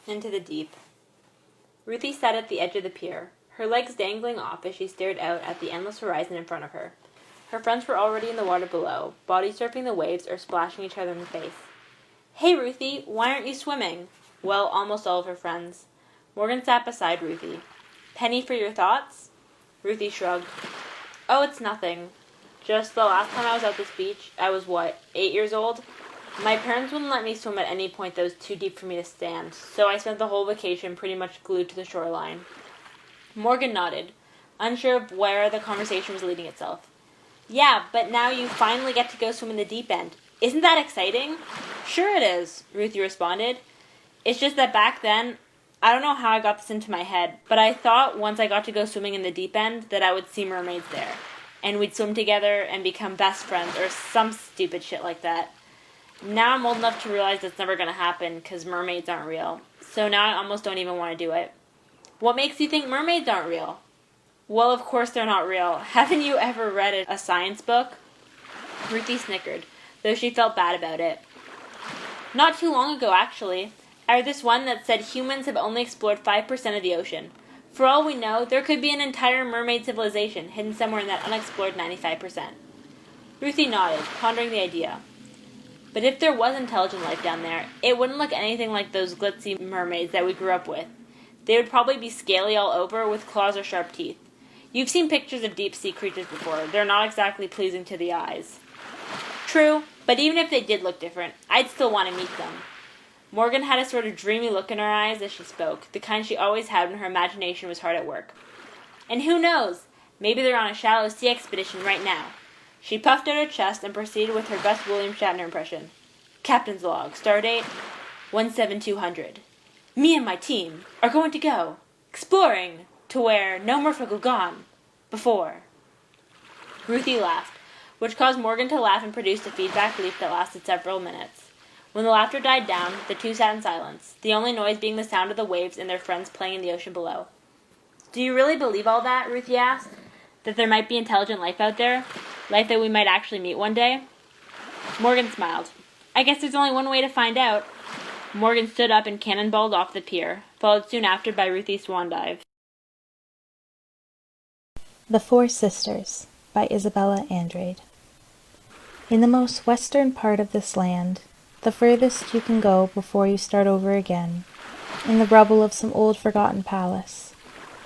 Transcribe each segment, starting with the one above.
into the deep. Ruthie sat at the edge of the pier, her legs dangling off as she stared out at the endless horizon in front of her. Her friends were already in the water below, body surfing the waves or splashing each other in the face. "Hey, Ruthie, why aren't you swimming?" Well, almost all of her friends. Morgan sat beside Ruthie. "Penny for your thoughts?" Ruthie shrugged. "Oh, it's nothing. Just the last time I was at this beach, I was, 8 years old? My parents wouldn't let me swim at any point that was too deep for me to stand, so I spent the whole vacation pretty much glued to the shoreline." Morgan nodded, unsure of where the conversation was leading itself. "Yeah, but now you finally get to go swim in the deep end. Isn't that exciting?" "Sure it is," Ruthie responded. "It's just that back then, I don't know how I got this into my head, but I thought once I got to go swimming in the deep end that I would see mermaids there, and we'd swim together and become best friends or some stupid shit like that. Now I'm old enough to realize that's never going to happen because mermaids aren't real, so now I almost don't even want to do it." "What makes you think mermaids aren't real?" "Well, of course they're not real. Haven't you ever read a science book?" Ruthie snickered, though she felt bad about it. "Not too long ago, actually. I read this one that said humans have only explored 5% of the ocean. For all we know, there could be an entire mermaid civilization hidden somewhere in that unexplored 95%. Ruthie nodded, pondering the idea. But if there was intelligent life down there, it wouldn't look anything like those glitzy mermaids that we grew up with. They would probably be scaly all over, with claws or sharp teeth. You've seen pictures of deep-sea creatures before. They're not exactly pleasing to the eyes." "True, but even if they did look different, I'd still want to meet them." Morgan had a sort of dreamy look in her eyes as she spoke, the kind she always had when her imagination was hard at work. "And who knows? Maybe they're on a shallow sea expedition right now." She puffed out her chest and proceeded with her best William Shatner impression. "Captain's log, stardate 17200. Me and my team are going to go exploring to where no merfolk have gone before." Ruthie laughed, which caused Morgan to laugh and produced a feedback loop that lasted several minutes. When the laughter died down, the two sat in silence, the only noise being the sound of the waves and their friends playing in the ocean below. "Do you really believe all that?" Ruthie asked. "That there might be intelligent life out there? Life that we might actually meet one day?" Morgan smiled. "I guess there's only one way to find out." Morgan stood up and cannonballed off the pier, followed soon after by Ruthie's swan dive. The Four Sisters by Isabella Andrade. In the most western part of this land, the furthest you can go before you start over again, in the rubble of some old forgotten palace,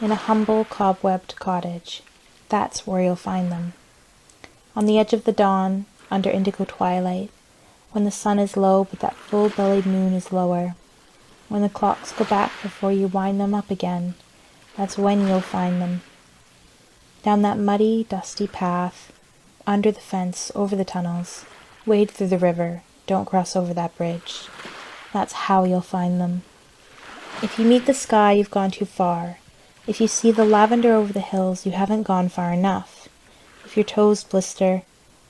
in a humble cobwebbed cottage, that's where you'll find them. On the edge of the dawn, under indigo twilight, when the sun is low but that full-bellied moon is lower, when the clocks go back before you wind them up again, that's when you'll find them. Down that muddy, dusty path, under the fence, over the tunnels, wade through the river, don't cross over that bridge. That's how you'll find them. If you meet the sky, you've gone too far. If you see the lavender over the hills, you haven't gone far enough. If your toes blister,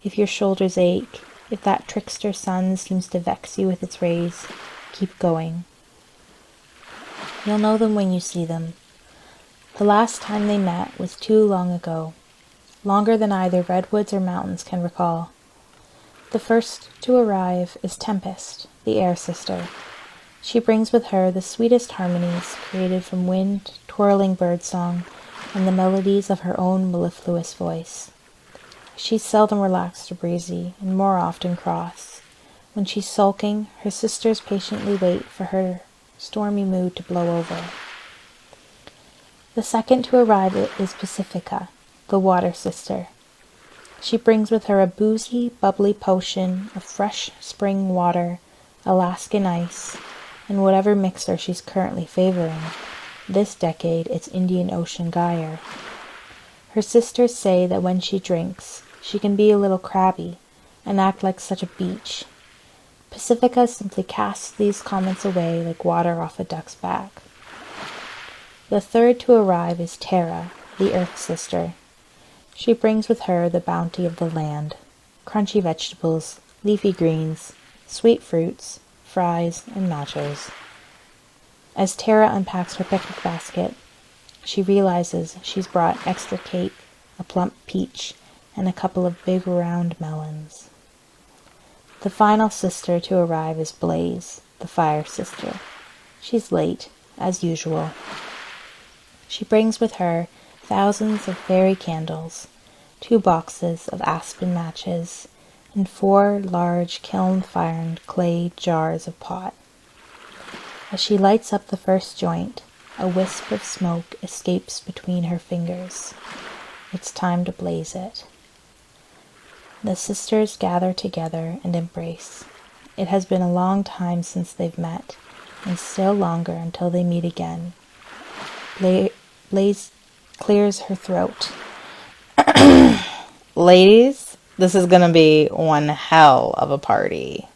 if your shoulders ache, if that trickster sun seems to vex you with its rays, keep going. You'll know them when you see them. The last time they met was too long ago, longer than either redwoods or mountains can recall. The first to arrive is Tempest, the air sister. She brings with her the sweetest harmonies created from wind, twirling birdsong, and the melodies of her own mellifluous voice. She's seldom relaxed or breezy, and more often cross. When she's sulking, her sisters patiently wait for her stormy mood to blow over. The second to arrive is Pacifica, the water sister. She brings with her a boozy, bubbly potion of fresh spring water, Alaskan ice, and whatever mixer she's currently favoring. This decade, it's Indian Ocean Gyre. Her sisters say that when she drinks, she can be a little crabby and act like such a beach. Pacifica simply casts these comments away like water off a duck's back. The third to arrive is Tara, the earth sister. She brings with her the bounty of the land, crunchy vegetables, leafy greens, sweet fruits, fries, and nachos. As Tara unpacks her picnic basket, she realizes she's brought extra cake, a plump peach, and a couple of big round melons. The final sister to arrive is Blaze, the fire sister. She's late, as usual. She brings with her thousands of fairy candles, 2 boxes of aspen matches, and 4 large kiln-fired clay jars of pot. As she lights up the first joint, a wisp of smoke escapes between her fingers. It's time to blaze it. The sisters gather together and embrace. It has been a long time since they've met, and still longer until they meet again. Blaze clears her throat. Ladies, this is gonna be one hell of a party.